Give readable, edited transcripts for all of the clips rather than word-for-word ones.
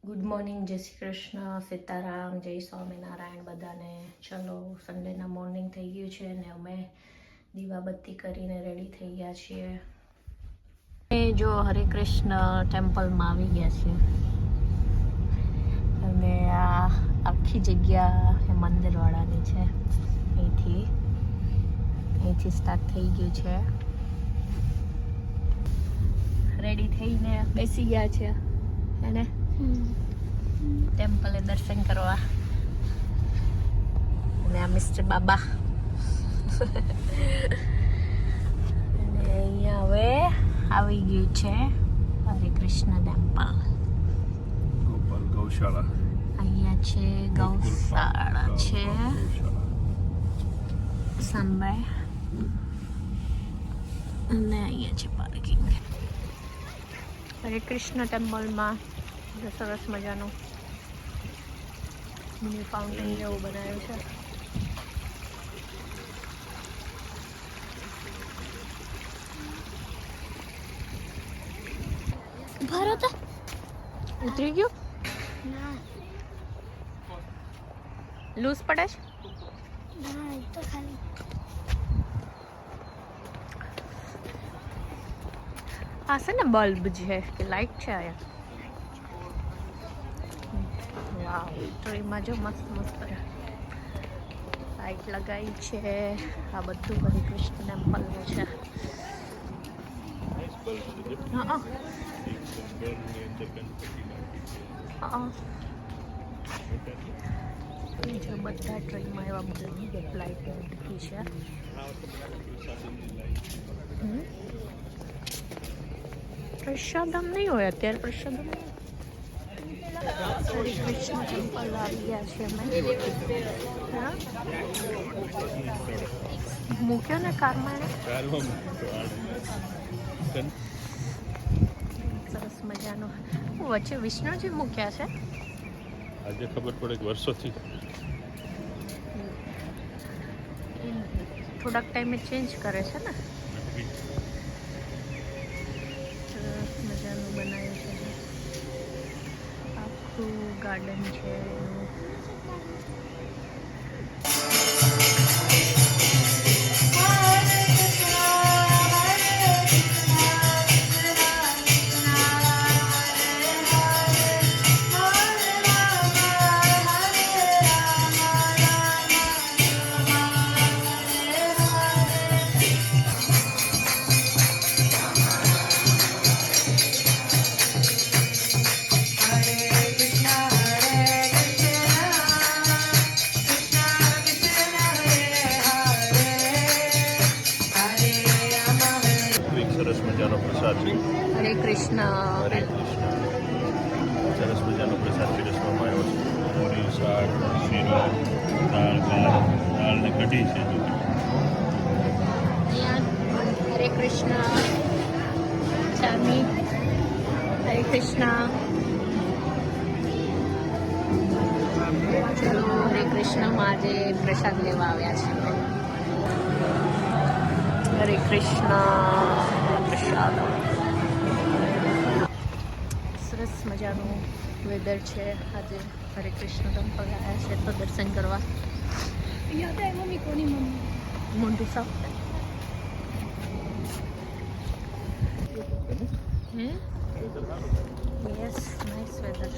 Good morning, જય શ્રી કૃષ્ણ, સીતારામ, જય સ્વામિનારાયણ બધાને. ચલો, સન્ડેના મોર્નિંગ થઈ ગયું છે ને અમે દીવાબત્તી કરીને રેડી થઈ ગયા છીએ. જો હરે કૃષ્ણ ટેમ્પલમાં આવી ગયા છીએ અને આ આખી જગ્યા એ મંદિરવાળાની છે. અહીંથી સ્ટાર્ટ થઈ ગયું છે. રેડી થઈને બેસી ગયા છે અને ટેમ્પલે દર્શન કરવા. અને આ મિસ્ટર બાબા અને અહીંયા હવે આવી ગયું છે હરે કૃષ્ણ ટેમ્પલ. ગૌશાળા અહીંયા છે ગૌશાળા છે સામે અને અહીંયા છે પાર્કિંગ. હરે કૃષ્ણ ટેમ્પલમાં સરસ મજાનું મિની ફાઉન્ટેન જેવું બનાવ્યું છે. ભારત ઉતરી ગયું, લૂઝ પડે છે. આ છે ને બલ્બ છે કે લાઈટ છે અહીંયા. વાવ, ટ્રીમાં જો મસ્ત મસ્ત લાઈટ લગાવી છે. આ બધું હરે કૃષ્ણ ટેમ્પલનું છે. હા જો બધા ટ્રેનમાં એવા બધી લાઈટ મૂકી છે. પ્રસાદમ નહીં હોય અત્યારે. પ્રસાદમ હરે કૃષ્ણ ટેમ્પલ આવી ગયા છે અમે. મૂક્યો ને કારમાં સરસ મજાનો. વચ્ચે વિષ્ણુજી મૂક્યા છે. આજે ખબર પડે કે વર્ષોથી થોડાક ટાઈમે ચેન્જ કરે છે ને. સરસ મજાનું બનાવ્યું છે. આખું ગાર્ડન છે. સરસ મજાનો પ્રસાદ છે. હરે કૃષ્ણ. હરે કૃષ્ણ. સરસ મજાનો પ્રસાદ પીરસવામાં આવ્યો છે. પૂરી, શાક, શીરો, દાળ ને કઢી છે. હરે કૃષ્ણ ચામી. હરે કૃષ્ણ. ચલો, હરે કૃષ્ણમાં આજે પ્રસાદ લેવા આવ્યા છે. હરે કૃષ્ણ પ્રસાદ. સરસ મજાનું વેધર છે. આજે હરે કૃષ્ણ ટેમ્પલ આવ્યા છે તો દર્શન કરવા. યાદ આવી મમ્મી કોની મમ્મી મોન્ટુ સાફ. Yes, nice weather.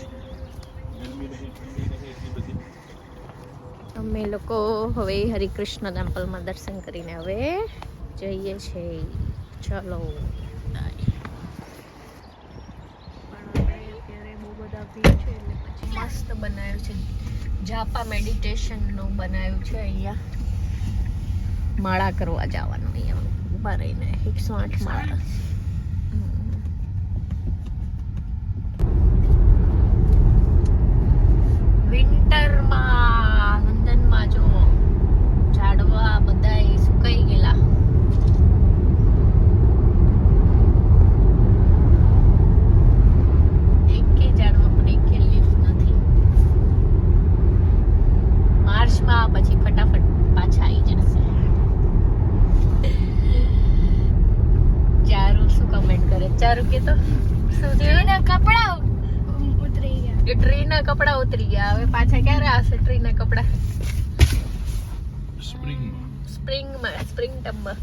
અમે લોકો હવે હરે કૃષ્ણ ટેમ્પલમાં દર્શન કરીને હવે જઈએ છીએ. ચલો, અત્યારે બહુ બધા ભીડ છે એટલે પછી મસ્ત બનાવ્યું છે. જાપા મેડિટેશનનું બનાવ્યું છે. અહીંયા માળા કરવા જવાનું. અહીંયા ઊભા રહીને 108 માળા. વિન્ટરમાં લંડનમાં જો ઝાડવા બધા સુકાઈ ગયેલા. એકે ઝાડવા પણ એકે લીફ નથી. માર્ચમાં પછી ફટાફટ પાછા આવી જશે. ચારું એ ટ્રીના કપડા ઉતરી ગયા, હવે પાછા ક્યારે આવશે ટ્રીના કપડા? સ્પ્રિંગમાં સ્પ્રિંગ ટબમાં